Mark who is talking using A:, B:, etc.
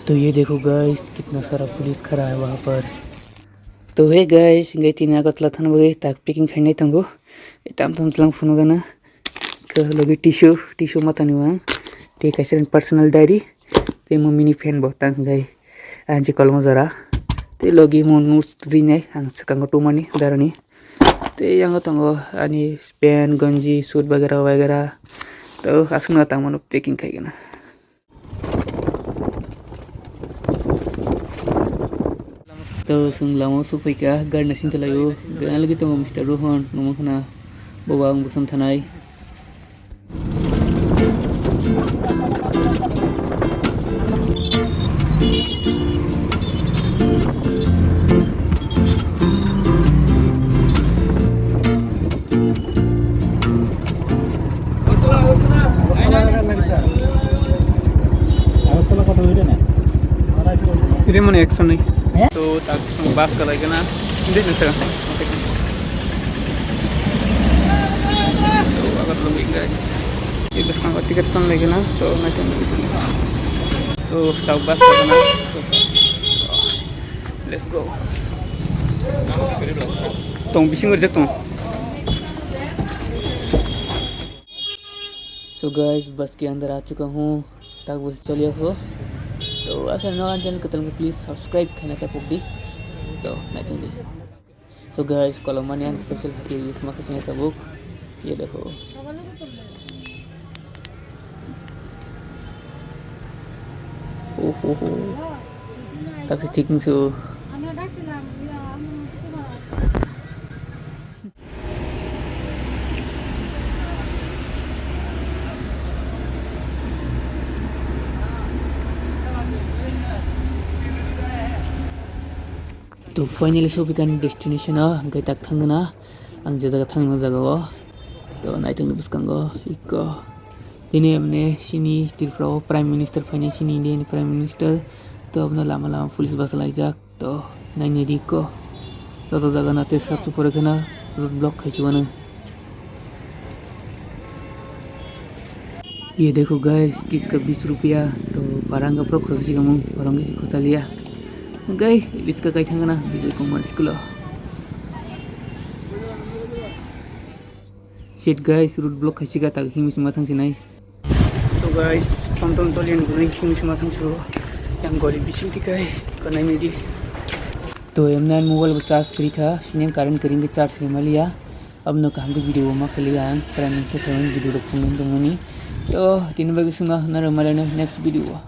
A: तो ये देखो गाइस कितना सारा पुलिस खड़ा है वहाँ पर। तो हे गाइस गई तीन आगतला थाना बगे ताक पिकिंग खाई तंगो टाम तम तlang फुनो गना तो लगे टिशू मत निवांग ते कैसे पर्सनल डायरी ते मम्मी फैन बहुतांग गई आंजे कलम जरा ते लगे मोनूस रिनाय आं सकांगो टुमानी दारनी ते यांगो तंगो आनी पेन गंजी सूट वगैरह वगैरह तो आसुना तांगमनो पिकिंग खाई गना। तो लामा सफैका गारना सिन्थलायो गना लगे तंगो मिस्टर रोहन नमखना बाबा आं बसम थानाय ini mana action nih? तो ताकि संग बात कर लेगा ना देख सकते हैं। तो अगर लोग ये बस का टिकट कम लेगा ना तो मैं तो ताकि बात करना लेट्स गो तो बिशिंग कर सकता हूँ। सो गाइस बस के अंदर आ चुका हूँ ताकि बस चलिए हो तो ऐसा नया चैनल के तरफ प्लीज़ सब्सक्राइब करना था पुगड़ी तो नहीं चाहिए। सो गाइस कोलम्बियन स्पेशल है ये स्मोक से था बुक ये देखो ओहो तक से ठीक से तो फाइनली सफैगोन डेस्टिनेशन गई तक थांगना आं जे जायगा थांनो जायगायाव तो नायथोंनो बुसखांगो इको दिनै हमने सिनि तिरफ्राव प्राइम मिनिस्टर फाइनाय सिनि इंडियानि प्राइम मिनिस्टर तो अपना लामा लामा पुलिस बस लायजाक तो नायनो दिको तो जायगा नाते साफ सुथरा खना रोड ब्लॉक खाइजुआनो ये देखो गाइस किसका 20 रुपया तो पारंगा प्रो खोजिगमु पारंगा खोसालिया गई इसका कहीं था ना विजय कुमार स्कूल शेट गाइस रूट ब्लॉक खासी का तक हिमिस माथांग से नहीं तो गाइस टम टलियन गुनै हिमिस माथांग सो yang गली बिसिं तिkai कनाय मेदि तो एमना मोबाइल को चार्ज करी था सिने करंट करेंगे चार्ज से मलिया अब न काम वीडियो में खलिया प्राइम मिनिस्टर वीडियो फुंगन दंगनी तो 3 बजे सुना नरमाले नेक्स्ट वीडियो